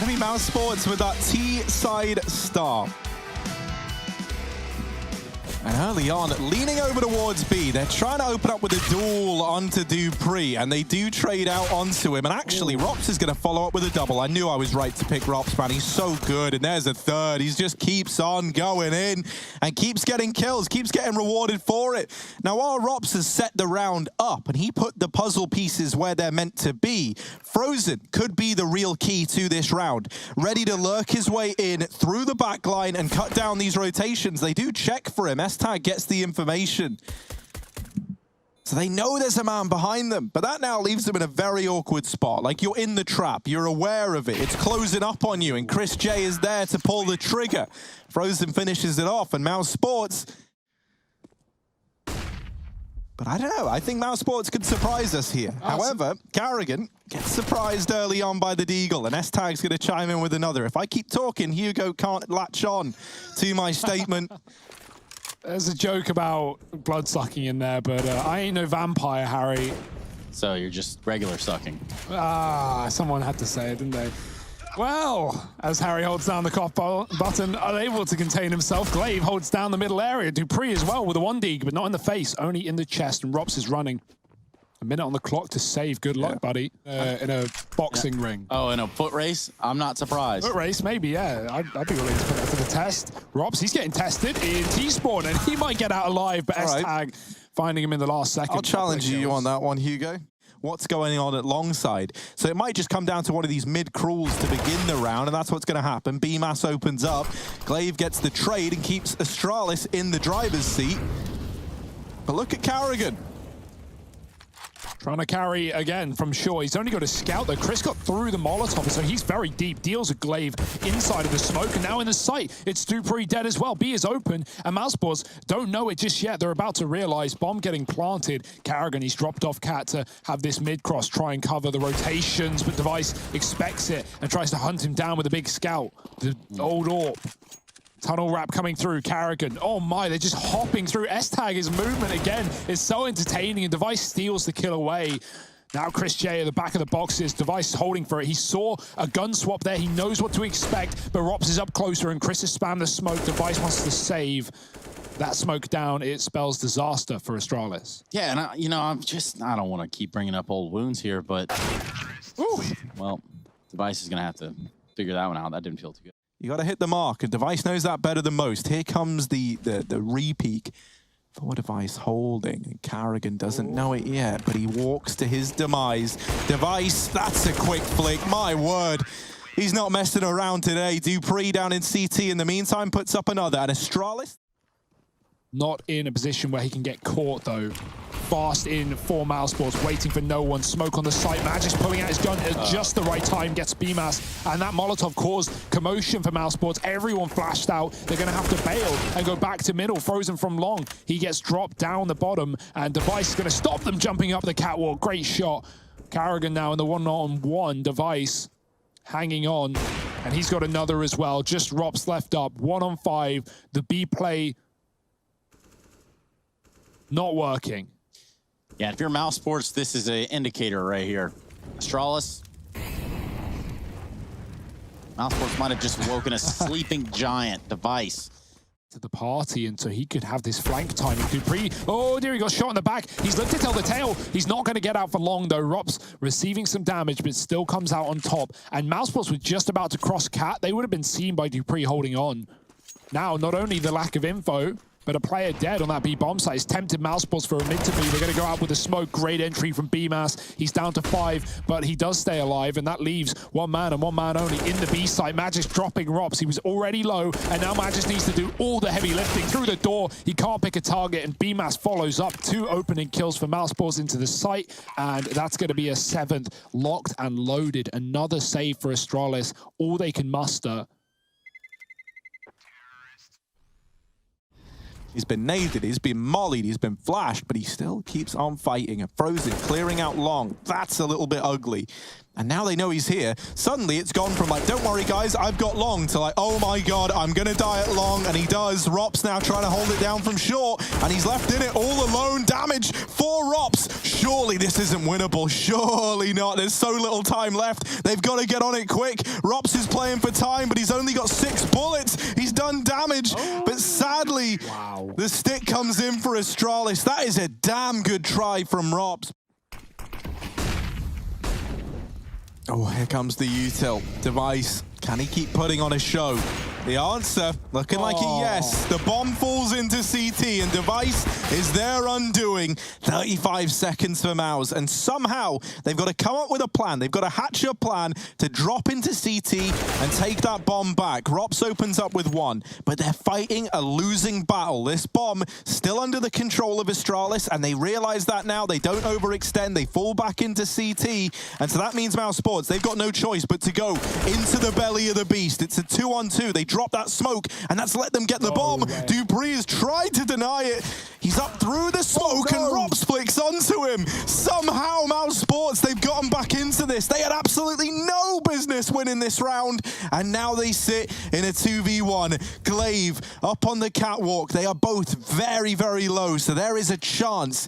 be Mousesports with that T-side start. And early on, leaning over towards B, they're trying to open up with a duel onto dupreeh, and they do trade out onto him. And actually, Rops is going to follow up with a double. I knew I was right to pick Rops, man. He's so good. And there's a third. He just keeps on going in and keeps getting kills, keeps getting rewarded for it. Now, while Rops has set the round up and he put the puzzle pieces where they're meant to be, Frozen could be the real key to this round. Ready to lurk his way in through the back line and cut down these rotations. They do check for him. Tag gets the information. So they know there's a man behind them, but that now leaves them in a very awkward spot. Like, you're in the trap, you're aware of it, it's closing up on you, and Chris J is there to pull the trigger. Frozen finishes it off, and Mousesports... But I don't know, I think Mousesports could surprise us here. Awesome. However, Carrigan gets surprised early on by the Deagle, and S-Tag's going to chime in with another. If I keep talking, Hugo can't latch on to my statement. There's a joke about blood sucking in there, but I ain't no vampire, Harry. So you're just regular sucking. Ah, someone had to say it, didn't they? Well, as Harry holds down the cough button, unable to contain himself, glaive holds down the middle area. dupreeh as well with a 1-dig, but not in the face, only in the chest, and Rops is running. A minute on the clock to save. Good luck, buddy. In a boxing ring. Oh, in a foot race? I'm not surprised. Foot race, maybe, yeah. I'd be willing to put that to the test. Rops, he's getting tested in T-spawn, and he might get out alive, but S-Tag finding him in the last second. I'll challenge you on that one, Hugo. What's going on at longside? So it might just come down to one of these mid-crawls to begin the round, and that's what's going to happen. B-Mass opens up. Glaive gets the trade and keeps Astralis in the driver's seat. But look at Carrigan. Trying to carry again from shore. He's only got a scout though. Chris got through the Molotov, so he's very deep. Deals a glaive inside of the smoke, and now in the sight, it's dupreeh dead as well. B is open, and Mousesports don't know it just yet. They're about to realize bomb getting planted. Carrigan, he's dropped off Cat to have this mid-cross, try and cover the rotations, but Device expects it and tries to hunt him down with a big scout. The old AWP. Tunnel wrap coming through, Carrigan. Oh my, they're just hopping through. S-Tag, his movement again is so entertaining, and Device steals the kill away. Now Chris J at the back of the boxes, Device holding for it. He saw a gun swap there, he knows what to expect, but Rops is up closer and Chris has spammed the smoke. Device wants to save that smoke down. It spells disaster for Astralis. Yeah, and I don't want to keep bringing up old wounds here, but Ooh. Well, Device is going to have to figure that one out. That didn't feel too good. You got to hit the mark, and Device knows that better than most. Here comes the re-peek for Device holding, and Carrigan doesn't know it yet, but he walks to his demise. Device, that's a quick flick, my word. He's not messing around today. dupreeh down in CT in the meantime puts up another, and Astralis? Not in a position where he can get caught though. Fast in for Mousesports, waiting for no one. Smoke on the site. Magic's pulling out his gun at just the right time, gets B-Mass, and that Molotov caused commotion for Mousesports. Everyone flashed out. They're going to have to bail and go back to middle. Frozen from long. He gets dropped down the bottom, and Device is going to stop them jumping up the catwalk. Great shot. Carrigan now in the one-on-one. Device hanging on, and he's got another as well. Just Rops left up. 1-on-5. The B play not working. Yeah, if you're Mousesports, this is an indicator right here. Astralis. Mousesports might have just woken a sleeping giant. Device to the party, and so he could have this flank timing. dupreeh, oh dear, he got shot in the back. He's looked to tell the tail. He's not going to get out for long though. Rops receiving some damage, but still comes out on top. And Mousesports were just about to cross Cat. They would have been seen by dupreeh holding on. Now, not only the lack of info, but a player dead on that B bomb site. He's tempted Mousesports for a mid to B. They're going to go out with a smoke. Great entry from B-Mass. He's down to 5, but he does stay alive, and that leaves one man and one man only in the B site. Magic's dropping Rops. He was already low, and now Magic needs to do all the heavy lifting through the door. He can't pick a target, and B-Mass follows up. 2 opening kills for Mousesports into the site, and that's going to be a 7th. Locked and loaded. Another save for Astralis. All they can muster. He's been naded, he's been mollied, he's been flashed, but he still keeps on fighting. And Frozen clearing out long. That's a little bit ugly. And now they know he's here. Suddenly, it's gone from like, don't worry, guys, I've got long, to like, oh my god, I'm going to die at long. And he does. Rops now trying to hold it down from short. And he's left in it all alone. Damage for Rops. Surely this isn't winnable. Surely not. There's so little time left. They've got to get on it quick. Rops is playing for time, but he's only got 6 bullets. He's done damage. But sadly, the stick comes in for Astralis. That is a damn good try from Rops. Oh, here comes the util. Device, can he keep putting on a show? The answer, looking like a yes. The bomb falls into CT and Device is their undoing. 35 seconds for Mouse. And somehow, they've got to come up with a plan. They've got to hatch a plan to drop into CT and take that bomb back. Rops opens up with 1, but they're fighting a losing battle. This bomb still under the control of Astralis, and they realize that now. They don't overextend. They fall back into CT. And so that means Mousesports, they've got no choice but to go into the belly of the beast. It's a 2-on-2. They drop that smoke, and that's let them get the bomb. Dupree has tried to deny it. He's up through the smoke, and Rops flicks onto him. Somehow, Mousesports, they've gotten back into this. They had absolutely no business winning this round, and now they sit in a 2v1. Glaive up on the catwalk. They are both very, very low, so there is a chance,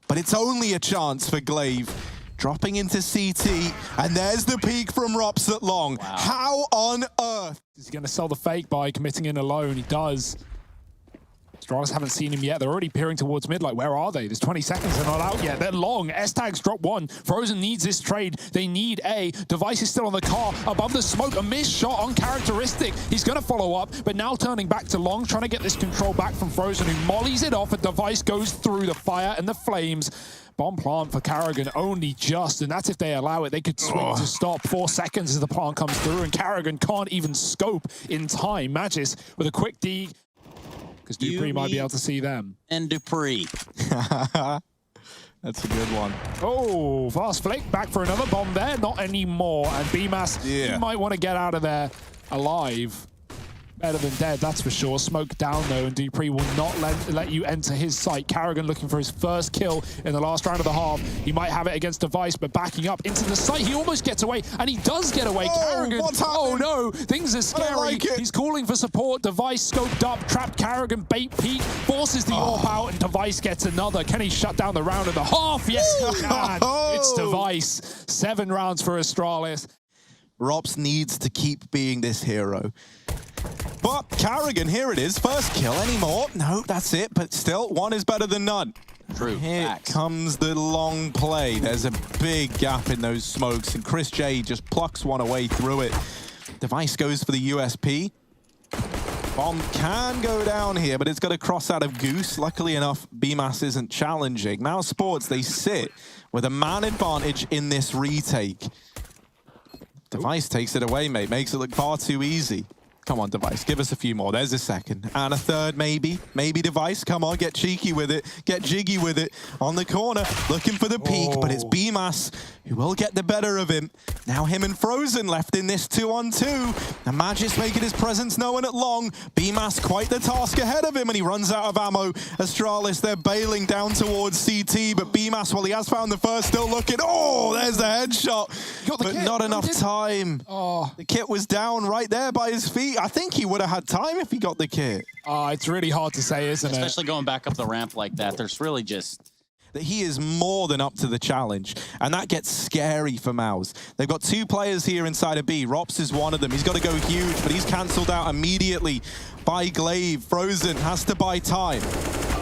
but it's only a chance for Glaive. Dropping into CT, and there's the peak from Rops at long. Wow. How on earth? He's going to sell the fake by committing in alone. He does. Astralis haven't seen him yet. They're already peering towards mid. Like, where are they? There's 20 seconds. They're not out yet. They're long. S-Tags drop 1. Frozen needs this trade. They need A. Device is still on the car. Above the smoke, a missed shot on characteristic. He's going to follow up, but now turning back to long, trying to get this control back from Frozen, who mollies it off, and Device goes through the fire and the flames. Bomb plant for Karrigan only just, and that's if they allow it. They could swing to stop. 4 seconds as the plant comes through, and Karrigan can't even scope in time. Magis with a quick D, because Dupree might be able to see them. And Dupree. That's a good one. Oh, fast flick. Back for another bomb there. Not anymore. And BMAS, he might want to get out of there alive. Better than dead, that's for sure. Smoke down, though, and Dupree will not let you enter his sight. Karrigan looking for his first kill in the last round of the half. He might have it against Device, but backing up into the sight. He almost gets away, and he does get away. Karrigan, oh no, things are scary. Like He's calling for support. Device scoped up, trapped Karrigan, bait peek, forces the AWP out, and Device gets another. Can he shut down the round of the half? Yes, he can. It's Device. 7 rounds for Astralis. Rops needs to keep being this hero. But Karrigan, here it is. First kill anymore. No, that's it. But still, 1 is better than none. True. Here comes the long play. There's a big gap in those smokes, and Chris J just plucks one away through it. Device goes for the USP. Bomb can go down here, but it's got to cross out of Goose. Luckily enough, BMAS isn't challenging. Mousesports, they sit with a man advantage in this retake. Device takes it away, mate. Makes it look far too easy. Come on, Device, give us a few more. There's a second. And a third, maybe. Maybe Device, come on, get cheeky with it. Get jiggy with it. On the corner, looking for the peak, but it's BMAS who will get the better of him. Now him and Frozen left in this 2-on-2. And Magis making his presence known at long. BMAS quite the task ahead of him, and he runs out of ammo. Astralis, they're bailing down towards CT, but BMAS, well, he has found the first, still looking. Oh, there's the headshot. But not enough time. The kit was down right there by his feet. I think he would have had time if he got the kit. It's really hard to say, isn't it? Especially going back up the ramp like that. There's really just... That he is more than up to the challenge, and that gets scary for Mouse. They've got 2 players here inside of B. Rops is one of them. He's got to go huge, but he's cancelled out immediately by Glaive. Frozen has to buy time.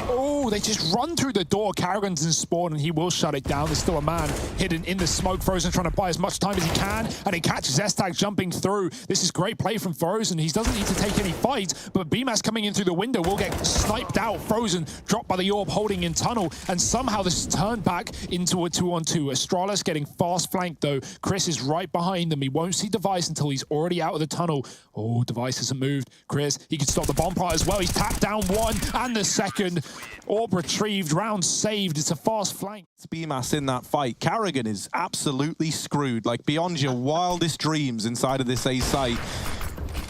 Oh, they just run through the door. Karrigan's in spawn, and he will shut it down. There's still a man hidden in the smoke. Frozen trying to buy as much time as he can, and he catches S-Tag jumping through. This is great play from Frozen. He doesn't need to take any fights, but BMAS coming in through the window will get sniped out. Frozen dropped by the AWP, holding in tunnel, and somehow this is turned back into a 2-on-2. Astralis getting fast flanked, though. Chris is right behind them. He won't see Device until he's already out of the tunnel. Oh, Device hasn't moved. Chris, he can stop the bomb part as well. He's tapped down 1 and the second. AWP retrieved, round saved. It's a fast flank. It's BMAS in that fight. Karrigan is absolutely screwed, like beyond your wildest dreams inside of this A site.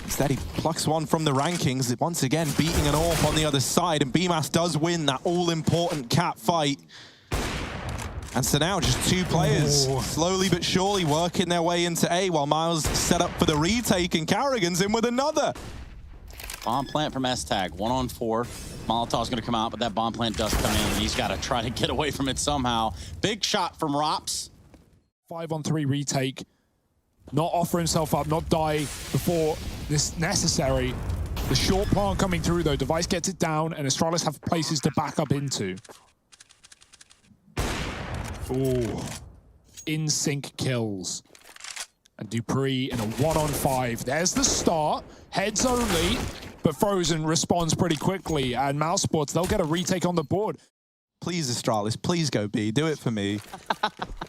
Instead, he plucks one from the rankings, once again beating an AWP on the other side, and BMAS does win that all-important cat fight. And so now just two players slowly but surely working their way into A while Miles set up for the retake and Carrigan's in with another. Bomb plant from S-Tag, 1-on-4. Molotov's gonna come out, but that bomb plant does come in, and he's gotta try to get away from it somehow. Big shot from Rops. 5-on-3 retake. Not offer himself up, not die before this necessary. The short plant coming through though, Device gets it down, and Astralis have places to back up into. Ooh. In sync kills. And Dupree in a 1-on-5. There's the start. Heads only, but Frozen responds pretty quickly. And Mousesports, they'll get a retake on the board. Please, Astralis, please go B. Do it for me.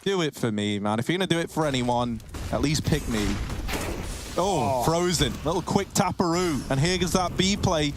Do it for me, man. If you're going to do it for anyone, at least pick me. Oh, Frozen. Little quick taparoo. And here goes that B play.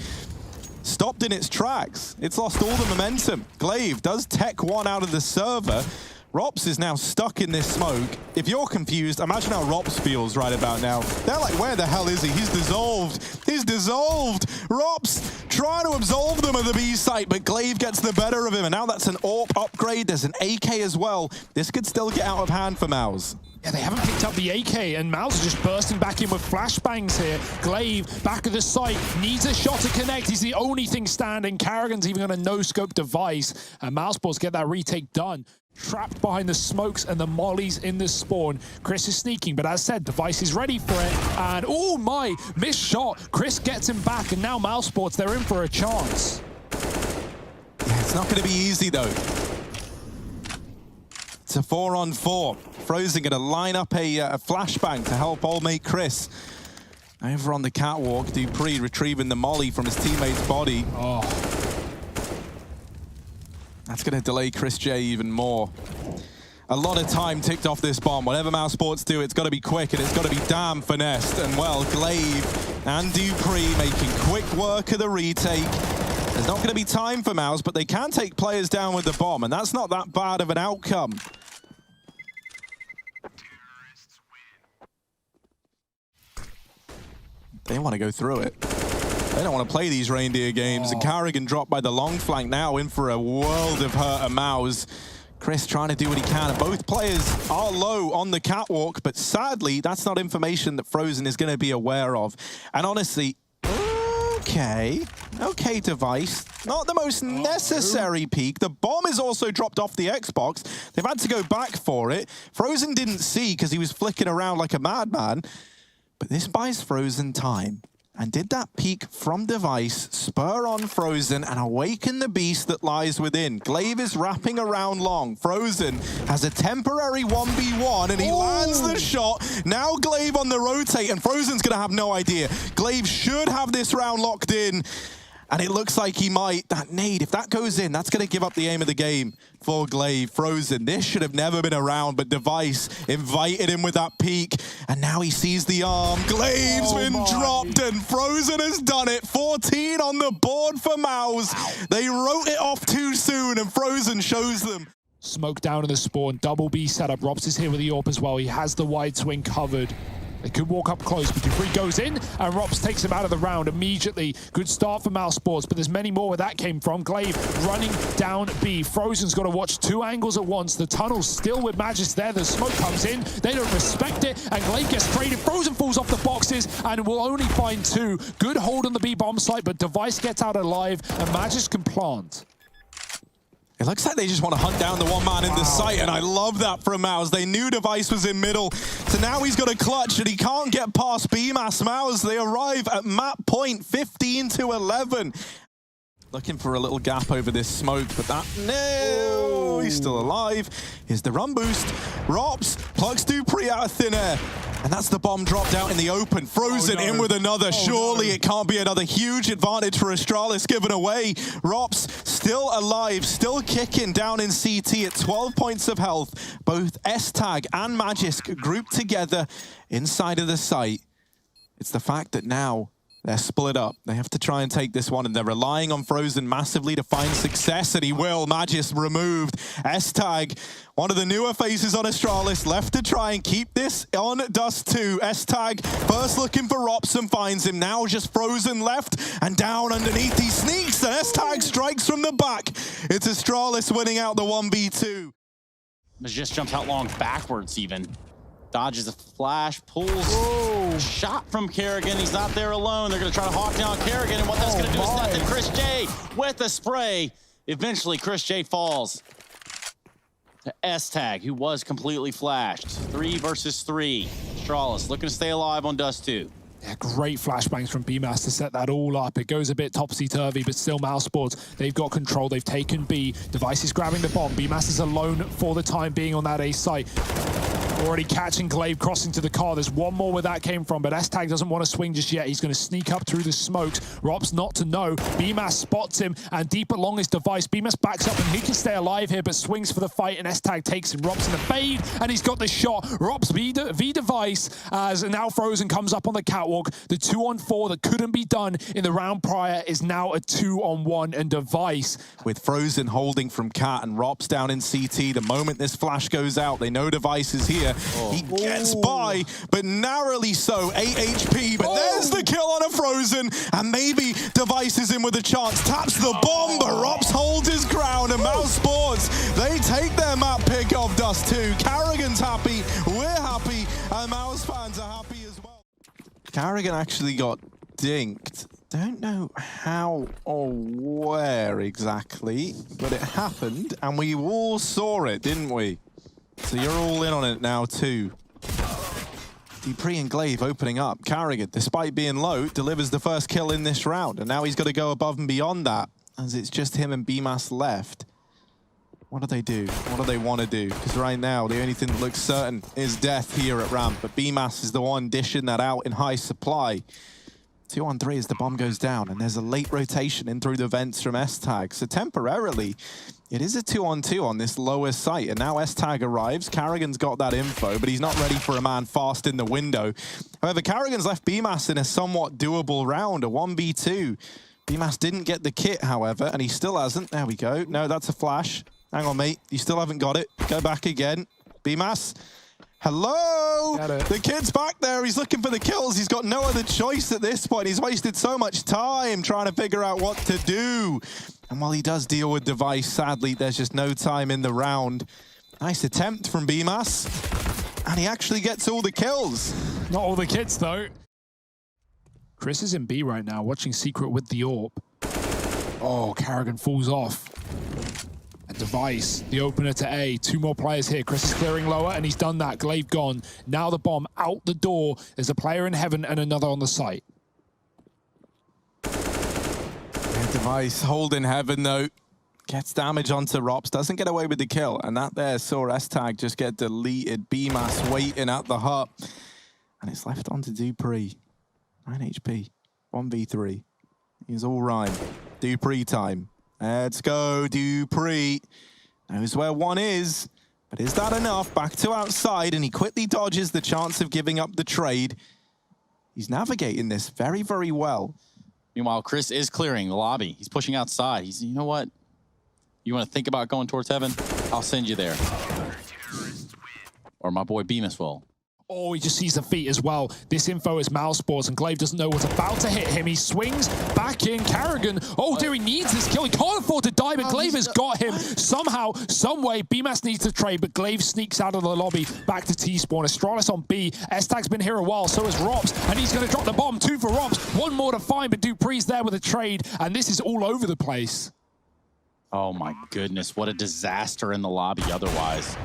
Stopped in its tracks. It's lost all the momentum. Glaive does tech one out of the server. Rops is now stuck in this smoke. If you're confused, imagine how Rops feels right about now. They're like, where the hell is he? He's dissolved. He's dissolved. Rops trying to absolve them of the B site, but Glaive gets the better of him. And now that's an AWP upgrade. There's an AK as well. This could still get out of hand for Mouse. Yeah, they haven't picked up the AK, and Mouse is just bursting back in with flashbangs here. Glaive, back of the site, needs a shot to connect. He's the only thing standing. Carrigan's even going to no-scope Device, and Mousesports get that retake done. Trapped behind the smokes and the mollies in the spawn. Chris is sneaking, but as said, Device is ready for it. And, oh my, missed shot. Chris gets him back, and now Mousesports, they're in for a chance. Yeah, it's not going to be easy, though. It's a 4-on-4. Frozen going to line up a flashbang to help old mate Chris. Over on the catwalk, Dupree retrieving the molly from his teammate's body. Oh. That's going to delay Chris J even more. A lot of time ticked off this bomb. Whatever Mousesports do, it's got to be quick and it's got to be damn finessed. And well, Glaive and Dupree making quick work of the retake. There's not going to be time for Mouse, but they can take players down with the bomb, and that's not that bad of an outcome. They want to go through it. They don't want to play these reindeer games. And Carrigan dropped by the long flank now, in for a world of hurt at Mouse. Chris trying to do what he can. Both players are low on the catwalk, but sadly, that's not information that Frozen is going to be aware of. And honestly, okay, Device. Not the most necessary peak. The bomb is also dropped off the Xbox. They've had to go back for it. Frozen didn't see because he was flicking around like a madman. But this buys Frozen time. And did that peak from Device spur on Frozen and awaken the beast that lies within? Glaive is wrapping around long. Frozen has a temporary 1v1 and he lands the shot. Now Glaive on the rotate and Frozen's going to have no idea. Glaive should have this round locked in. And it looks like he might. That nade, if that goes in, that's going to give up the aim of the game for Glaive. Frozen, this should have never been around, but Device invited him with that peek. And now he sees the arm. Glaive's been dropped, and Frozen has done it. 14 on the board for Mouse. They wrote it off too soon, and Frozen shows them. Smoke down in the spawn. Double B setup. Rops is here with the AWP as well. He has the wide swing covered. They could walk up close, but Dupree goes in, and Rops takes him out of the round immediately. Good start for Mousesports, but there's many more where that came from. Glaive running down B. Frozen's got to watch two angles at once. The tunnel's still with Magis there. The smoke comes in. They don't respect it, and Glaive gets traded. Frozen falls off the boxes, and will only find two. Good hold on the B bomb site, but Device gets out alive, and Magis can plant. It looks like they just want to hunt down the one man in the site, and I love that from Mouse. They knew Device was in middle, so now he's got a clutch, and he can't get past BMAS. Mouse, they arrive at map point, 15-11. Looking for a little gap over this smoke, but that, no, he's still alive. Here's the run boost. Rops plugs Dupree out of thin air. And that's the bomb dropped out in the open. Frozen in with another. Surely it can't be another huge advantage for Astralis given away. Rops still alive, still kicking down in CT at 12 points of health. Both S-Tag and Magisk grouped together inside of the site. It's the fact that now they're split up. They have to try and take this one, and they're relying on Frozen massively to find success, and he will. Magis removed. S-Tag, one of the newer faces on Astralis, left to try and keep this on Dust 2. S-Tag first looking for Rops and finds him. Now just Frozen left and down underneath. He sneaks, and S-Tag strikes from the back. It's Astralis winning out the 1v2. Just jumps out long backwards even. Dodges a flash, pulls shot from Karrigan. He's not there alone. They're going to try to hawk down Karrigan, and what that's going to do is nothing. Chris J with the spray. Eventually, Chris J falls to S-Tag, who was completely flashed. 3 versus 3. Astralis looking to stay alive on Dust 2. Yeah, great flashbangs from BMAS to set that all up. It goes a bit topsy-turvy, but still Mousesports, they've got control. They've taken B. Device is grabbing the bomb. BMAS is alone for the time being on that A site. Already catching Glaive, crossing to the car. There's one more where that came from, but S-Tag doesn't want to swing just yet. He's going to sneak up through the smokes. Rob's not to know. BMAS spots him, and deep along his device, BMAS backs up, and he can stay alive here, but swings for the fight, and S-Tag takes him. Rob's in the fade, and he's got the shot. Rob's V device, as now Frozen comes up on the catwalk. The 2-on-4 that couldn't be done in the round prior is now a 2-on-1, and Device. With Frozen holding from Cat and Rops down in CT, the moment this flash goes out, they know Device is here. He gets by, but narrowly so. 8 HP, but there's the kill on a Frozen, and maybe Device is in with a chance. Taps the bomb, but Rops holds his ground, and Mousesports, they take their map pick of Dust 2. Karrigan's happy, we're happy, and Mouse fans are happy as well. Karrigan actually got dinked. Don't know how or where exactly, but it happened, and we all saw it, didn't we? So you're all in on it now too. dupreeh and Glaive opening up. Karrigan, despite being low, delivers the first kill in this round, and now he's got to go above and beyond that, as it's just him and BMAS left. What do they do? What do they want to do? Because right now, the only thing that looks certain is death here at ramp, but BMAS is the one dishing that out in high supply. 2-on-3 as the bomb goes down, and there's a late rotation in through the vents from S-Tag. So temporarily, it is a 2-on-2 on this lower site, and now S-Tag arrives. Karrigan's got that info, but he's not ready for a man fast in the window. However, Karrigan's left BMAS in a somewhat doable round, a 1v2. BMAS didn't get the kit, however, and he still hasn't. There we go. No, that's a flash. Hang on, mate. You still haven't got it. Go back again. BMAS. Hello! The kid's back there. He's looking for the kills. He's got no other choice at this point. He's wasted so much time trying to figure out what to do. And while he does deal with Device, sadly, there's just no time in the round. Nice attempt from BMAS. And he actually gets all the kills. Not all the kids, though. Chris is in B right now, watching Secret with the AWP. Oh, Karrigan falls off. And Device, the opener to A. 2 more players here. Chris is clearing lower, and he's done that. Glaive gone. Now the bomb out the door. There's a player in heaven and another on the site. Device holding heaven, though. Gets damage onto Rops. Doesn't get away with the kill. And that there saw S-Tag just get deleted. BMAS waiting at the hut. And it's left onto dupreeh. 9 HP. 1v3. He's all right. dupreeh time. Let's go, dupreeh. Knows where one is, but is that enough? Back to outside, and he quickly dodges the chance of giving up the trade. He's navigating this very, very well. Meanwhile, Chris is clearing the lobby. He's pushing outside. He's, you know what? You want to think about going towards heaven? I'll send you there. Or my boy BMAS will. Oh, he just sees the feet as well. This info is Mousesports, and Glaive doesn't know what's about to hit him. He swings back in. Karrigan, oh dear, he needs this kill. He can't afford to die, but Glaive has got him. Somehow, some way, BMAS needs to trade, but Glaive sneaks out of the lobby back to T-spawn. Astralis on B. S-Tag's been here a while, so is Rops, and he's going to drop the bomb. 2 for Rops. 1 more to find, but dupreeh's there with a trade, and this is all over the place. Oh my goodness, what a disaster in the lobby otherwise.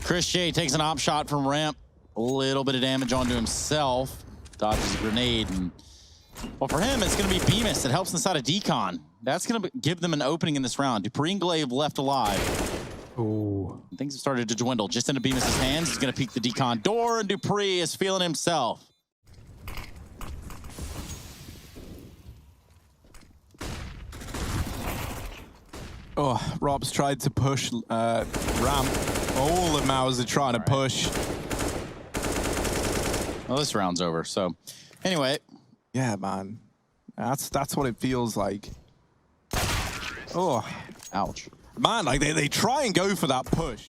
Chris J takes an op shot from ramp. A little bit of damage onto himself. Dodges a grenade. And, well, for him, it's going to be BMAS that helps inside of Decon. That's going to give them an opening in this round. dupreeh and Glaive left alive. Oh. Things have started to dwindle just into BMAS' hands. He's going to peek the Decon door, and dupreeh is feeling himself. Oh, Rob's tried to push ramp. All of Mouse are trying to push. Well, this round's over, so anyway. Yeah, man. That's what it feels like. Oh. Ouch. Man, like they try and go for that push.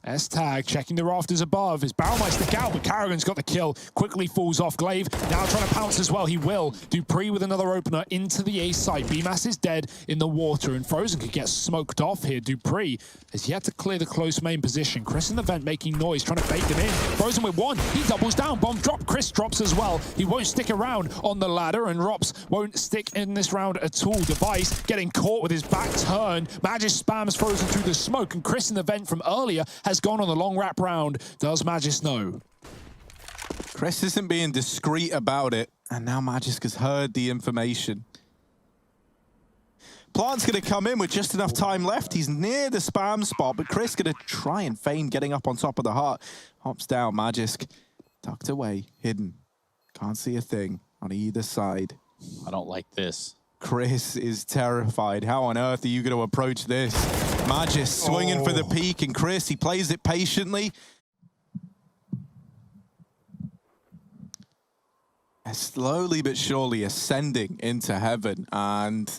S-Tag checking the rafters above. His barrel might stick out, but Karrigan's got the kill. Quickly falls off. Glaive now trying to pounce as well. He will. Dupree with another opener into the A site. BMAS is dead in the water, and Frozen could get smoked off here. Dupree has yet to clear the close main position. Chris in the vent making noise, trying to bait them in. Frozen with one. He doubles down. Bomb drop. Chris drops as well. He won't stick around on the ladder, and Rops won't stick in this round at all. Device getting caught with his back turned. Magis spams Frozen through the smoke, and Chris in the vent from earlier has gone on the long wrap round. Does Magis know? Chris isn't being discreet about it, and now Magisk has heard the information. Plant's going to come in with just enough time left. He's near the spam spot, but Chris going to try and feign getting up on top of the heart. Hops down, Magisk tucked away, hidden. Can't see a thing on either side. I don't like this. Chris is terrified. How on earth are you going to approach this? Magisk swinging for the peak, and Chris, he plays it patiently. Slowly but surely ascending into heaven, and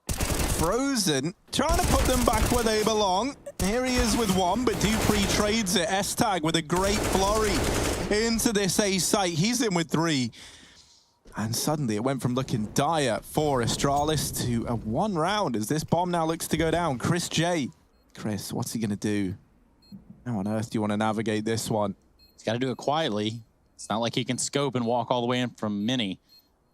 Frozen trying to put them back where they belong. Here he is with one, but Dupree trades it. S-Tag with a great flurry into this A site. He's in with three. And suddenly it went from looking dire for Astralis to a one round as this bomb now looks to go down. Chris J. Chris, what's he going to do? How on earth do you want to navigate this one? He's got to do it quietly. It's not like he can scope and walk all the way in from mini.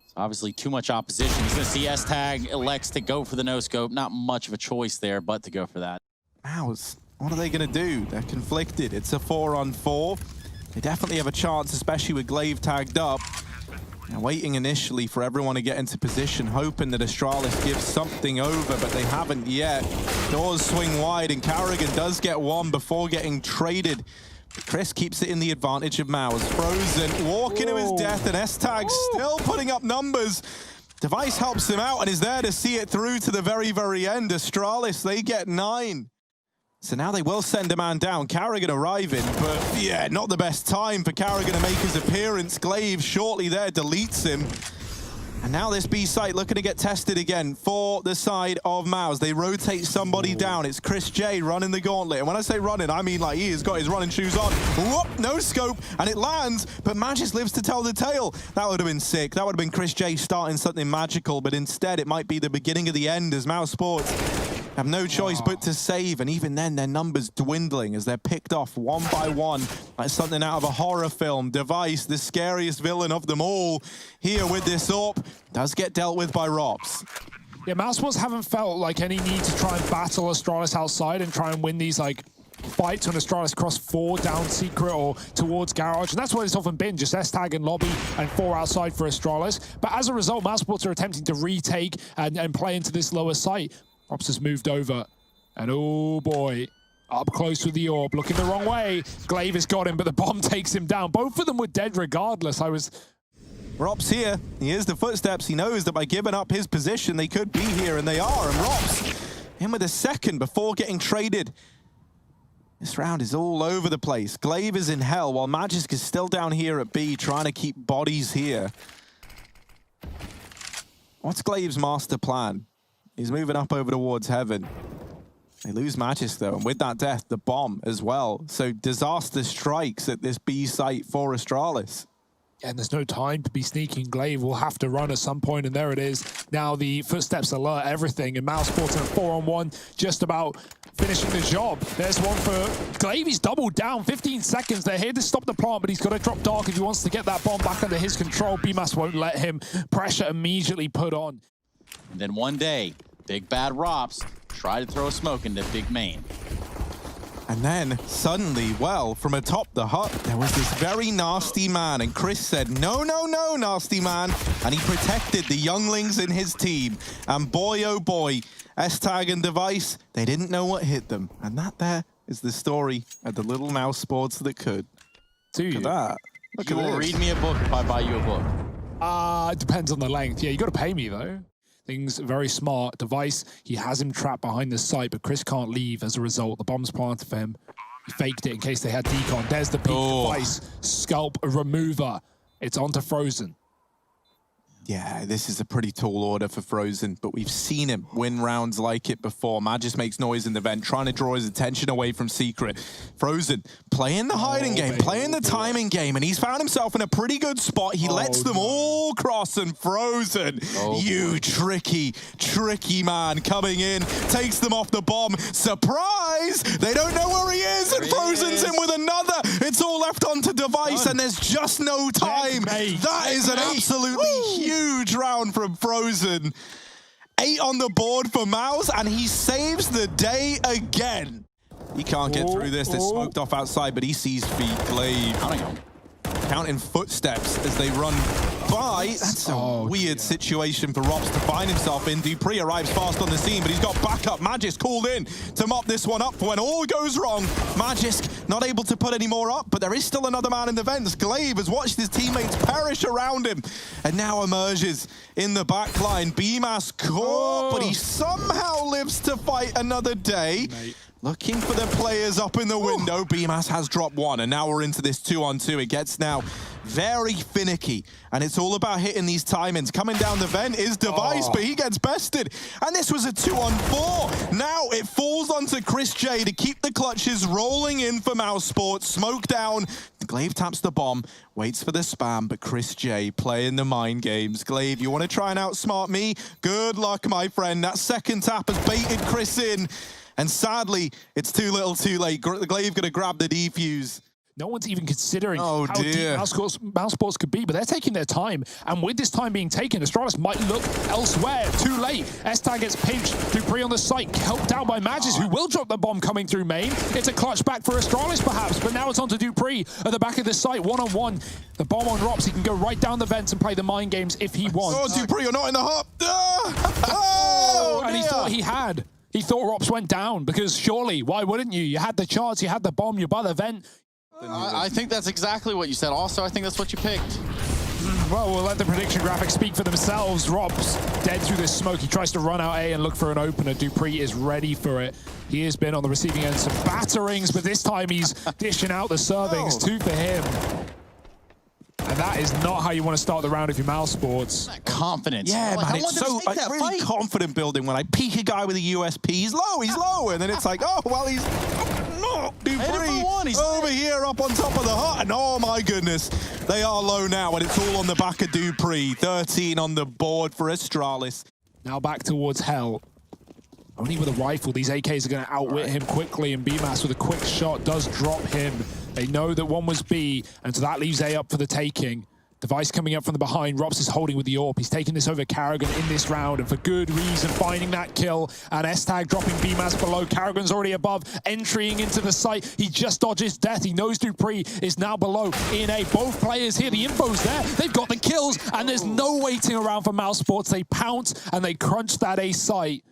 It's obviously too much opposition. He's going to see S-Tag, elects to go for the no-scope. Not much of a choice there, but to go for that. Mouse, what are they going to do? They're conflicted. It's a 4-on-4. They definitely have a chance, especially with Glaive tagged up. Now, waiting initially for everyone to get into position, hoping that Astralis gives something over, but they haven't yet. Doors swing wide, and Karrigan does get one before getting traded. But Chris keeps it in the advantage of Mouse. Frozen, walking to his death, and S-Tag still putting up numbers. Device helps him out and is there to see it through to the very, very end. Astralis, they get 9. So now they will send a man down. Karrigan arriving, but yeah, not the best time for Karrigan to make his appearance. Glaive shortly there deletes him. And now this B site looking to get tested again for the side of Mouse. They rotate somebody down. It's Chris J running the gauntlet. And when I say running, I mean like he has got his running shoes on. Whoop, no scope, and it lands, but Magis lives to tell the tale. That would have been sick. That would have been Chris J starting something magical, but instead it might be the beginning of the end as Mousesports have no choice but to save, and even then their numbers dwindling as they're picked off one by one like something out of a horror film. Device, the scariest villain of them all, here with this AWP, does get dealt with by Rops. Yeah, Mousesports haven't felt like any need to try and battle Astralis outside and try and win these like fights when Astralis cross 4 down secret or towards garage, and that's what it's often been, just S-Tag and lobby and 4 outside for Astralis. But as a result, Mousesports are attempting to retake and play into this lower site. Rops has moved over, and oh boy, up close with the AWP, looking the wrong way. Glaive has got him, but the bomb takes him down. Both of them were dead regardless. Rops here, he hears the footsteps. He knows that by giving up his position, they could be here, and they are. And Rops in with a second before getting traded. This round is all over the place. Glaive is in hell, while Magisk is still down here at B, trying to keep bodies here. What's Glaive's master plan? He's moving up over towards heaven. They lose Magisk though, and with that death, the bomb as well. So disaster strikes at this B site for Astralis. And there's no time to be sneaking. Glaive will have to run at some point, and there it is. Now the footsteps alert everything, and Mousesports in a 4-on-1, just about finishing the job. There's one for Glaive. He's doubled down, 15 seconds. They're here to stop the plant, but he's got to drop dark if he wants to get that bomb back under his control. BMAS won't let him. Pressure immediately put on. And then one day, Big Bad Rops tried to throw a smoke into Big Main. And then, suddenly, well, from atop the hut, there was this very nasty man. And Chris said, no, no, no, nasty man. And he protected the younglings in his team. And boy, oh boy, S-Tag and Device, they didn't know what hit them. And that there is the story of the little Mousesports that could. Look at that. Look You at will this. read me a book if I buy you a book. It depends on the length. Yeah, you got to pay me, though. Things very smart. Device, he has him trapped behind the site, but Chris can't leave as a result. The bomb's planted for him. He faked it in case they had decon. There's the peak. Device, scalp remover. It's onto Frozen. Yeah, this is a pretty tall order for Frozen, but we've seen him win rounds like it before. Magis makes noise in the vent, trying to draw his attention away from Secret. Frozen playing the hiding game, playing the timing game, and he's found himself in a pretty good spot. He lets them all cross, and Frozen, you tricky, tricky man, coming in, takes them off the bomb. Surprise! They don't know where he is, and Frozen's in with another. It's all left onto Device, and there's just no time. That is an absolutely huge round from Frozen. 8 on the board for Mouse, and he saves the day again. He can't get through this. They're smoked off outside, but he sees feet. Glaive counting footsteps as they run by. That's a weird situation for Robs to find himself in. dupreeh arrives fast on the scene, but he's got backup. Magisk called in to mop this one up for when all goes wrong. Magisk not able to put any more up, but there is still another man in the vents. Glaive has watched his teammates perish around him and now emerges in the back line. BMAS caught, but he somehow lives to fight another day. Looking for the players up in the window. BMAS has dropped one, and now we're into this 2-on-2. It gets now very finicky, and it's all about hitting these timings. Coming down the vent is Device, but he gets bested. And this was a 2-on-4. Now it falls onto Chris J to keep the clutches rolling in for Mousesports. Smoke down. Glaive taps the bomb, waits for the spam, but Chris J playing the mind games. Glaive, you want to try and outsmart me? Good luck, my friend. That second tap has baited Chris in. And sadly, it's too little too late. Glaive gonna grab the defuse. No one's even considering how deep Mousesports could be, but they're taking their time. And with this time being taken, Astralis might look elsewhere. Too late. S-Tag gets pinched. dupreeh on the site, helped down by Magis, who will drop the bomb coming through main. It's a clutch back for Astralis, perhaps, but now it's onto dupreeh at the back of the site, one-on-one. The bomb on Rops, he can go right down the vents and play the mind games if he wants. Oh, dupreeh, you're not in the hop. And he thought he had. He thought Rops went down, because surely, why wouldn't you? You had the chance, you had the bomb, you're by the vent. I think that's exactly what you said. Also, I think that's what you picked. Well, we'll let the prediction graphics speak for themselves. Rops dead through this smoke. He tries to run out A and look for an opener. dupreeh is ready for it. He has been on the receiving end some batterings, but this time he's dishing out the servings. 2 for him. And that is not how you want to start the round if you're Mousesports. Confidence. Yeah, man, it's so really confident building when I peek a guy with a USP. He's low, and then it's like, oh, well, he's not. dupreeh over here up on top of the hut, and oh my goodness, they are low now, and it's all on the back of dupreeh. 13 on the board for Astralis. Now back towards Hell. Only with a rifle, these AKs are going to outwit him quickly, and BMAS with a quick shot does drop him. They know that one was B, and so that leaves A up for the taking. Device coming up from the behind. Rops is holding with the AWP. He's taking this over Karrigan in this round, and for good reason, finding that kill. And S-Tag dropping BMAS below. Karrigan's already above, entering into the site. He just dodges death. He knows dupreeh is now below in A. Both players here, the info's there. They've got the kills, and there's no waiting around for Mousesports. They pounce, and they crunch that A site.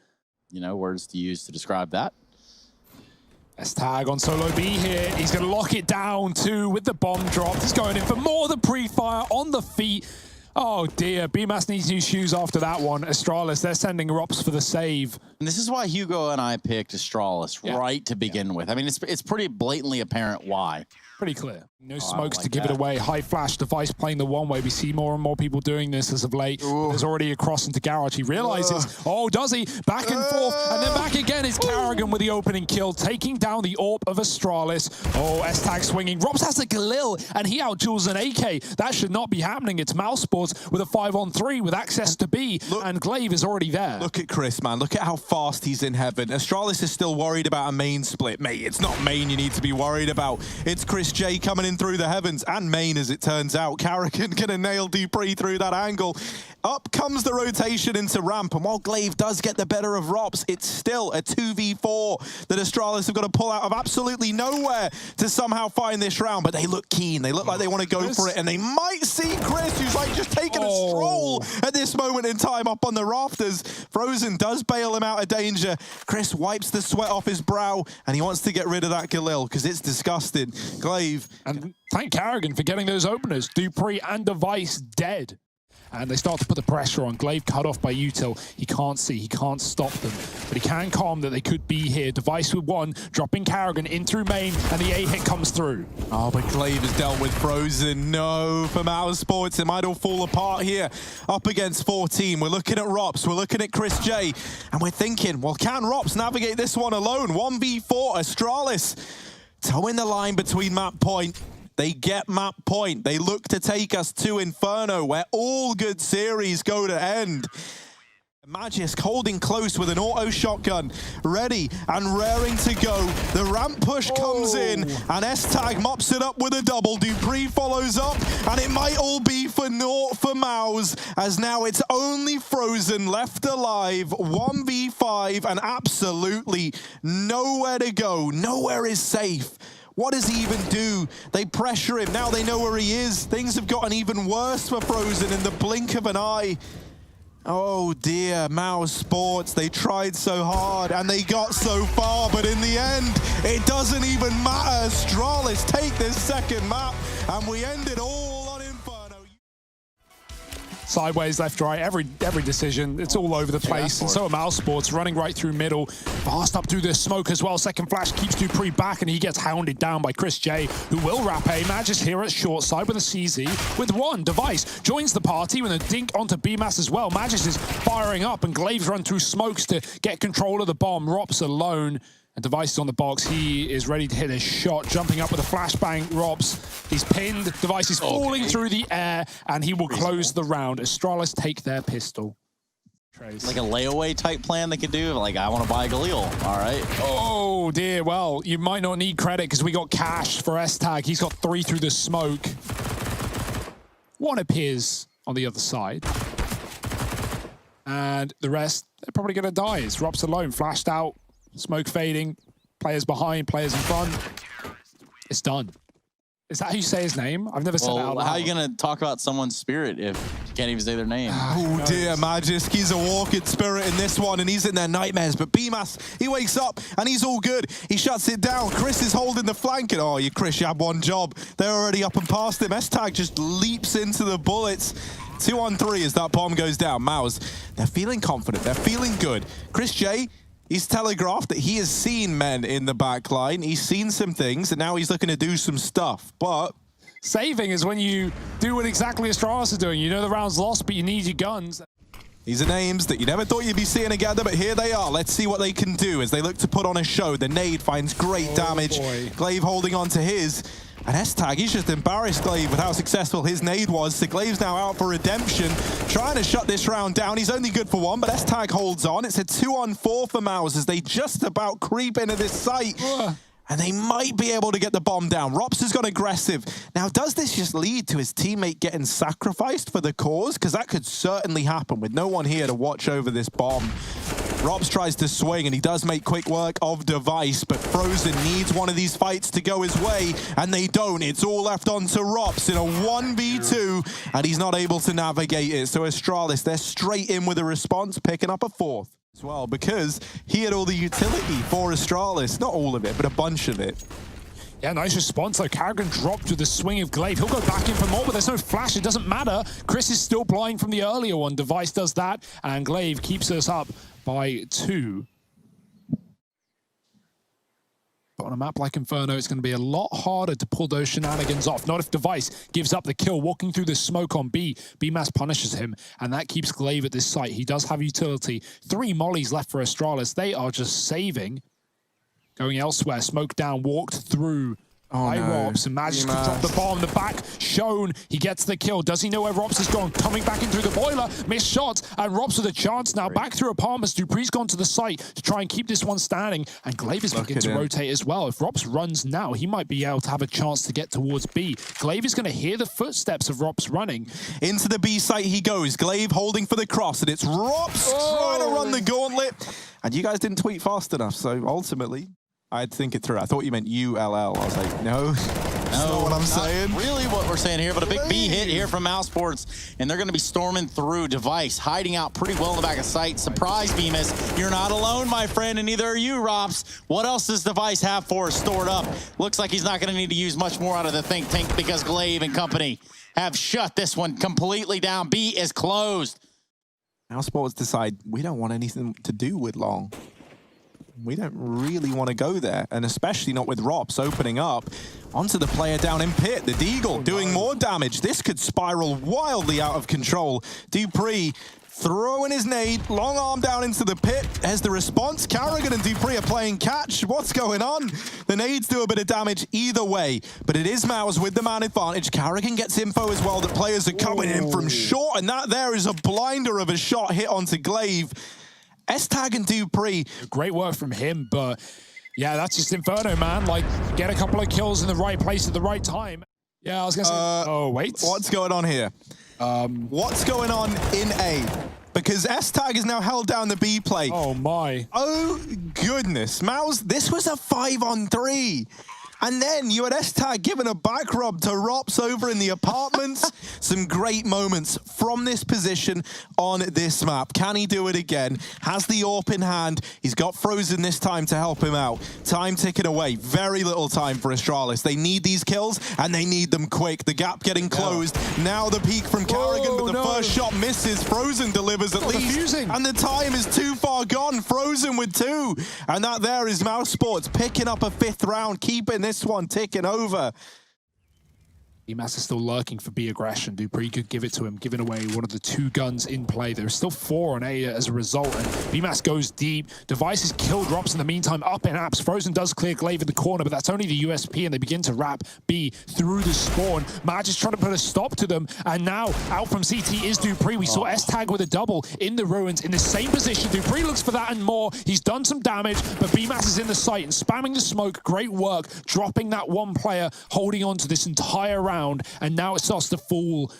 You know, words to use to describe that. S-Tag on solo B here. He's going to lock it down too with the bomb drop. He's going in for more of the pre-fire on the feet. Oh dear, BMAS needs new shoes after that one. Astralis, they're sending Rops for the save. And this is why Hugo and I picked Astralis right to begin with. I mean, it's pretty blatantly apparent why. Pretty clear. No smokes to give it away. High flash, Device playing the one way. We see more and more people doing this as of late. There's already a cross into Garage. He realizes, does he? Back and forth, and then back again is Karrigan with the opening kill, taking down the AWP of Astralis. Oh, S-Tag swinging. Rops has a Galil, and he outduels an AK. That should not be happening. It's Mousesports with a 5-on-3 with access to B, and Glaive is already there. Look at Chris, man. Look at how fast he's in heaven. Astralis is still worried about a main split. Mate, it's not main you need to be worried about. It's Chris J coming in through the heavens, and main as it turns out. Karrigan gonna nail dupreeh through that angle. Up comes the rotation into ramp, and while Glaive does get the better of Rops, it's still a 2v4 that Astralis have got to pull out of absolutely nowhere to somehow find this round, but they look keen. They look like they want to go for it, and they might see Chris, who's like just taking a stroll at this moment in time up on the rafters. Frozen does bail him out of danger. Chris wipes the sweat off his brow, and he wants to get rid of that Galil, because it's disgusting. Glaive. And thank Karrigan for getting those openers. dupreeh and Device dead. and they start to put the pressure on. Glaive cut off by util. He can't see, he can't stop them, but he can calm that they could be here. Device with one, dropping Karrigan in through main, and the A hit comes through. Oh, but Glaive has dealt with Frozen. No, for Mousesports, it might all fall apart here. Up against 14, we're looking at Rops, we're looking at Chris J, and we're thinking, well, can Rops navigate this one alone? 1v4, Astralis, towing the line between map point. They get map point. They look to take us to Inferno, where all good series go to end. Magisk holding close with an auto shotgun, ready and raring to go. The ramp push comes in, and S-Tag mops it up with a double. dupreeh follows up, and it might all be for naught for Mouse, as now it's only Frozen left alive. 1v5, and absolutely nowhere to go. Nowhere is safe. What does he even do? They pressure him. Now they know where he is. Things have gotten even worse for Frozen in the blink of an eye. Oh dear, Mousesports, they tried so hard and they got so far, but in the end, it doesn't even matter. Astralis take this second map, and we end it all on Inferno. Sideways, left, right, every decision, it's all over the place. And so are Mousesports, running right through middle, fast up through the smoke as well. Second flash keeps dupreeh back, and he gets hounded down by Chris J, who will wrap A. Magisk here at short side with a CZ. With one, Device joins the party with a dink onto BMAS as well. Magisk is firing up, and Glaives run through smokes to get control of the bomb. Rops alone. And Device is on the box. He is ready to hit a shot, jumping up with a flashbang. Rops, he's pinned. Device is falling through the air, and he will close the round. Astralis take their pistol. Trace. Like a layaway type plan they could do. Like, I want to buy Galil. All right. Oh, dear. Well, you might not need credit because we got cash for S-Tag. He's got 3 through the smoke. One appears on the other side. And the rest, they're probably going to die. It's Rops alone, flashed out. Smoke fading, players behind, players in front. It's done. Is that how you say his name? I've never said that out loud. How are you going to talk about someone's spirit if you can't even say their name? Oh dear, Magisk, he's a walking spirit in this one, and he's in their nightmares. But BMAS, he wakes up, and he's all good. He shuts it down. Chris is holding the flank, and oh, Chris, you had one job. They're already up and past him. S-Tag just leaps into the bullets. 2 on 3 as that bomb goes down. Mouse, they're feeling confident. They're feeling good. Chris J, he's telegraphed that he has seen men in the back line. He's seen some things, and now he's looking to do some stuff. But saving is when you do what exactly Astralis is doing. You know the round's lost, but you need your guns. These are names that you never thought you'd be seeing together, but here they are. Let's see what they can do as they look to put on a show. The nade finds great damage. Glaive holding on to his. And S-Tag, he's just embarrassed Glaive with how successful his nade was. So Glaive's now out for redemption, trying to shut this round down. He's only good for 1, but S-Tag holds on. It's a 2 on 4 for Mouse as they just about creep into this site. And they might be able to get the bomb down. Rops has gone aggressive. Now, does this just lead to his teammate getting sacrificed for the cause? Because that could certainly happen with no one here to watch over this bomb. Rops tries to swing, and he does make quick work of Device, but Frozen needs one of these fights to go his way, and they don't. It's all left onto Rops in a 1v2, and he's not able to navigate it. So Astralis, they're straight in with a response, picking up a 4th as well, because he had all the utility for Astralis. Not all of it, but a bunch of it. Yeah, nice response though. Karrigan dropped with the swing of Glaive. He'll go back in for more, but there's no flash. It doesn't matter. Chris is still blind from the earlier one. Device does that, and Glaive keeps us up by 2. But on a map like Inferno, it's going to be a lot harder to pull those shenanigans off. Not if Device gives up the kill, walking through the smoke on B. BMAS punishes him, and that keeps Glaive at this site. He does have utility. 3 mollies left for Astralis. They are just saving. Going elsewhere, smoke down, walked through by Rops, and Magisk can drop the bomb. The back shown, he gets the kill. Does he know where Rops has gone? Coming back in through the boiler, missed shots, and Rops with a chance now. Back through apartments, dupreeh's gone to the site to try and keep this one standing, and Glaive is looking to rotate as well. If Rops runs now, he might be able to have a chance to get towards B. Glaive is going to hear the footsteps of Rops running. Into the B site he goes. Glaive holding for the cross, and it's Rops trying to run the gauntlet. And you guys didn't tweet fast enough, so ultimately I had to think it through. I thought you meant ULL. I was like, no. That's not what I'm saying. Really what we're saying here, but a big B hit here from Mousesports, and they're going to be storming through. Device hiding out pretty well in the back of sight. Surprise, Bemis. You're not alone, my friend, and neither are you, Rops. What else does Device have for us stored up? Looks like he's not going to need to use much more out of the think tank because Glaive and company have shut this one completely down. B is closed. Mousesports decide we don't want anything to do with long. We don't really want to go there, and especially not with Rops opening up onto the player down in pit. The Deagle doing more damage. This could spiral wildly out of control. Dupree throwing his nade, long arm down into the pit. There's the response. Carrigan and Dupree are playing catch. What's going on? The nades do a bit of damage either way, but it is Mouse with the man advantage. Carrigan gets info as well that players are coming in from short, and that there is a blinder of a shot hit onto Glaive. S-Tag and Dupree. Great work from him, but yeah, that's just Inferno, man. Like, get a couple of kills in the right place at the right time. Yeah, I was gonna say, oh, wait. What's going on here? What's going on in A? Because S-Tag is now held down the B play. Oh, my. Oh, goodness. Mouse, this was a 5-on-3. And then you had S-Tag giving a back rub to Rops over in the apartments. Some great moments from this position on this map. Can he do it again? Has the AWP in hand. He's got Frozen this time to help him out. Time ticking away. Very little time for Astralis. They need these kills, and they need them quick. The gap getting closed. Now the peek from Carrigan, but the first shot misses. Frozen delivers at least. Defusing. And the time is too far gone. Frozen with 2. And that there is Mousesports picking up a 5th round, keeping this one ticking over. EMAS is still lurking for B aggression. Dupree could give it to him, giving away one of the 2 guns in play. There's still 4 on A as a result, and BMAS goes deep. Device is killed, Drops in the meantime up in apps. Frozen does clear Glaive in the corner, but that's only the USP, and they begin to wrap B through the spawn. Madge is trying to put a stop to them, and now out from CT is Dupree. We saw S-Tag with a double in the ruins in the same position. Dupree looks for that and more. He's done some damage, but BMAS is in the site and spamming the smoke. Great work, dropping that one player, holding on to this entire round, and now it starts to fall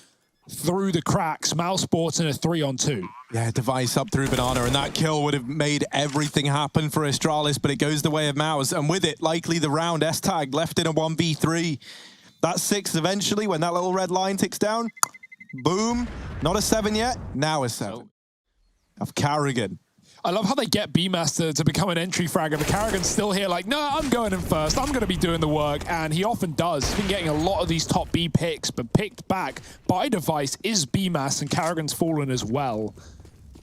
through the cracks. Mousesports in a 3-on-2. Yeah, Device up through Banana, and that kill would have made everything happen for Astralis, but it goes the way of Mouse, and with it, likely the round. S-Tag left in a 1v3. That's 6 eventually when that little red line ticks down. Boom. Not a 7 yet. Now a 7. Of Carrigan. I love how they get BMaster to become an entry fragger, but Carrigan's still here like, no, I'm going in first. I'm going to be doing the work, and he often does. He's been getting a lot of these top B picks, but picked back by Device is BMAS, and Carrigan's fallen as well.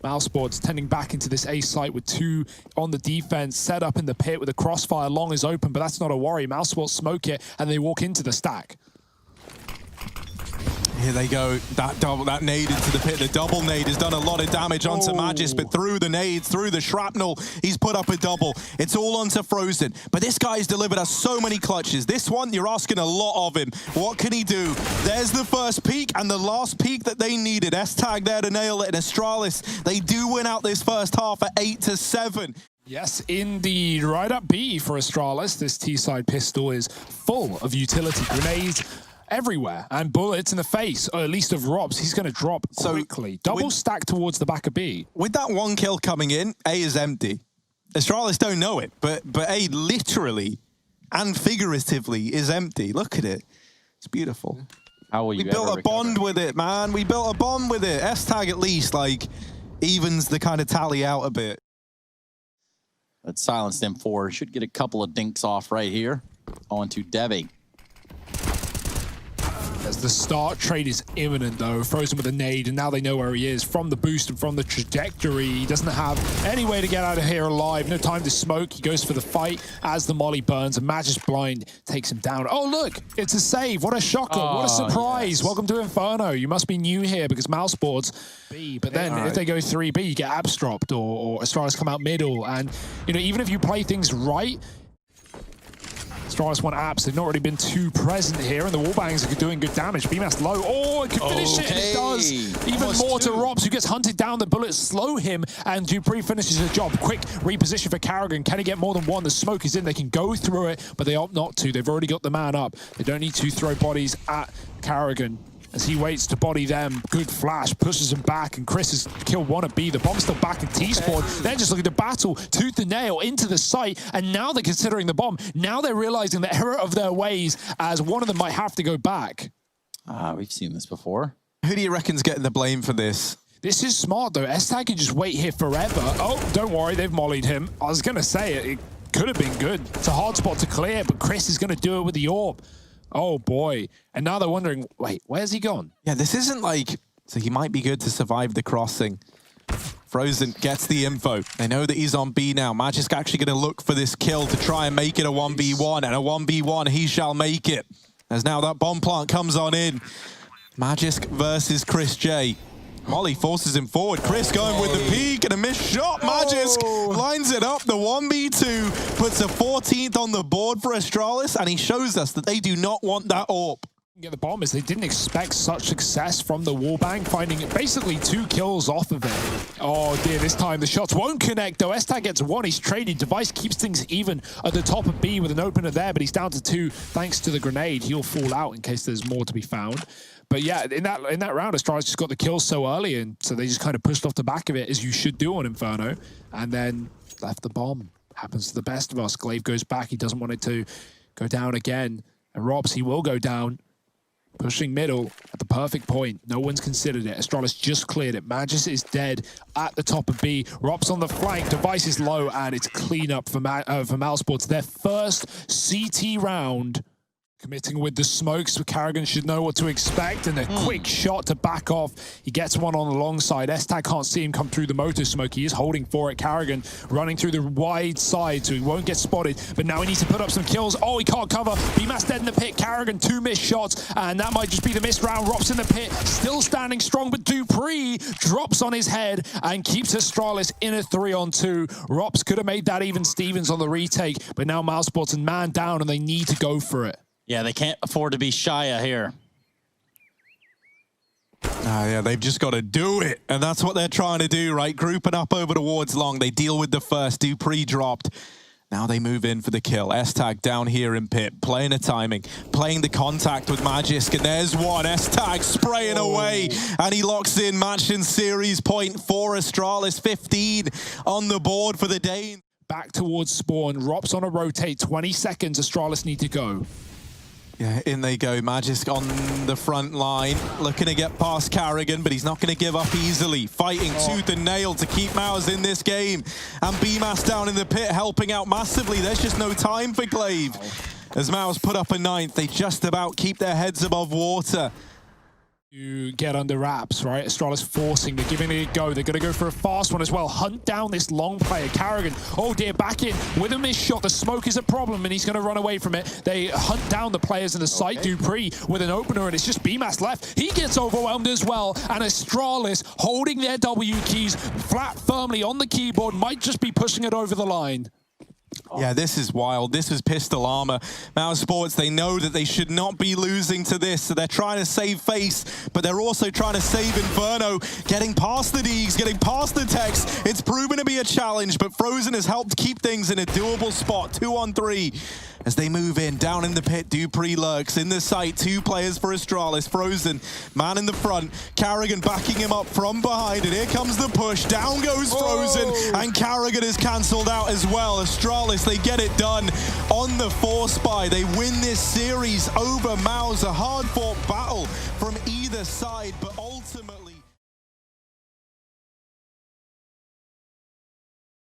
Mousesports tending back into this A site with 2 on the defense, set up in the pit with a crossfire. Long is open, but that's not a worry. Mousesports smoke it, and they walk into the stack. Here they go, that nade into the pit. The double nade has done a lot of damage onto Magis, but through the nades, through the shrapnel, he's put up a double. It's all onto Frozen, but this guy's delivered us so many clutches. This one, you're asking a lot of him. What can he do? There's the first peak and the last peak that they needed. S-Tag there to nail it, and Astralis, they do win out this first half at 8-7. Yes, indeed. Right up B for Astralis. This T-side pistol is full of utility grenades everywhere and bullets in the face, or at least of Robs. He's going to drop quickly. Double stack towards the back of B. With that 1 kill coming in, A is empty. Astralis don't know it, but A literally and figuratively is empty. Look at it. It's beautiful. How will you We built a bond with it, man. We built a bond with it. S-Tag at least, like, evens the kind of tally out a bit. But silenced M4. Should get a couple of dinks off right here. On to Devi. As the start trade is imminent, though. Frozen with a nade, and now they know where he is. From the boost and from the trajectory, he doesn't have any way to get out of here alive. No time to smoke. He goes for the fight as the molly burns, and Magis Blind takes him down. Oh, look! It's a save. What a shocker. What a surprise. Yes. Welcome to Inferno. You must be new here because Mousesports B. But then if they go 3B, you get abs dropped or Astralis come out middle. And, you know, even if you play things right, Astralis want apps. They've not really been too present here, and the wallbangs are doing good damage. BMAS low. Oh, it could finish it, and it does. Even almost more to Robs, who gets hunted down. The bullets slow him, and Dupree finishes the job. Quick reposition for Carrigan. Can he get more than one? The smoke is in. They can go through it, but they opt not to. They've already got the man up. They don't need to throw bodies at Carrigan. as he waits to body them. Good flash, pushes him back, and Chris has killed one at B. The bomb's still back in T-spawn. They're just looking to battle tooth and nail into the site, and now they're considering the bomb. Now they're realizing the error of their ways, as one of them might have to go back. We've seen this before. Who do you reckon's getting the blame for this? This is smart, though. S-Tag can just wait here forever. Oh, don't worry, they've mollied him. I was going to say it could have been good. It's a hard spot to clear, but Chris is going to do it with the orb. Oh, boy. And now they're wondering, wait, where's he gone? Yeah, this isn't like... So he might be good to survive the crossing. Frozen gets the info. They know that he's on B now. Magisk actually going to look for this kill to try and make it a 1v1. And a 1v1, he shall make it. As now that bomb plant comes on in. Magisk versus Chris J. Molly forces him forward. Chris going with the peek and a missed shot. Magisk lines it up. The 1v2 puts a 14th on the board for Astralis, and he shows us that they do not want that AWP. Get the bomb is they didn't expect such success from the wallbang, finding basically 2 kills off of it. Oh dear, this time the shots won't connect though. S-Tag gets 1, he's traded. Device keeps things even at the top of B with an opener there, but he's down to 2 thanks to the grenade. He'll fall out in case there's more to be found. But yeah, in that round, Astralis just got the kill so early, and so they just kind of pushed off the back of it, as you should do on Inferno, and then left the bomb. Happens to the best of us. Glaive goes back. He doesn't want it to go down again. And Robs, he will go down. Pushing middle at the perfect point. No one's considered it. Astralis just cleared it. Magis is dead at the top of B. Robs on the flank. Device is low, and it's clean up for Mousesports. Their first CT round. Committing with the smokes, so Karrigan should know what to expect, and a quick shot to back off. He gets one on the long side. S-Tag can't see him come through the motor smoke. He is holding for it. Karrigan running through the wide side, so he won't get spotted. But now he needs to put up some kills. Oh, he can't cover. BMAS dead in the pit. Karrigan 2 missed shots, and that might just be the missed round. Rops in the pit, still standing strong, but Dupree drops on his head and keeps Astralis in a 3-on-2. Rops could have made that even Stevens on the retake, but now Mousesports and man down, and they need to go for it. Yeah, they can't afford to be shy here. Yeah, they've just got to do it. And that's what they're trying to do, right? Grouping up over towards long. They deal with the first. Dupree dropped. Now they move in for the kill. S-Tag down here in pit, playing the timing, playing the contact with Magisk, and there's one. S-Tag spraying away, and he locks in match and series point for Astralis. 15 on the board for the Dane. Back towards spawn. Rops on a rotate. 20 seconds. Astralis need to go. Yeah, in they go. Magisk on the front line, looking to get past Karrigan, but he's not going to give up easily. Fighting tooth and nail to keep Mouse in this game. And BMAS down in the pit, helping out massively. There's just no time for Glaive. As Mouse put up a 9th, they just about keep their heads above water. You get under wraps, right? Astralis forcing, they're giving it a go. They're going to go for a fast one as well. Hunt down this long player. Karrigan, oh dear, back in with a missed shot. The smoke is a problem, and he's going to run away from it. They hunt down the players in the site. Dupree with an opener, and it's just BMAS left. He gets overwhelmed as well, and Astralis holding their W keys flat firmly on the keyboard, might just be pushing it over the line. Yeah, this is wild. This is pistol armor. Mousesports, they know that they should not be losing to this, so they're trying to save face, but they're also trying to save Inferno. Getting past the Deegs, getting past the Tex. It's proven to be a challenge, but Frozen has helped keep things in a doable spot. 2-on-3 as they move in. Down in the pit, Dupree lurks in the site. 2 players for Astralis. Frozen, man in the front. Karrigan backing him up from behind, and here comes the push. Down goes Frozen, and Karrigan is cancelled out as well. Astralis, they get it done on the 4-spy. They win this series over Mouse. A hard-fought battle from either side, but ultimately...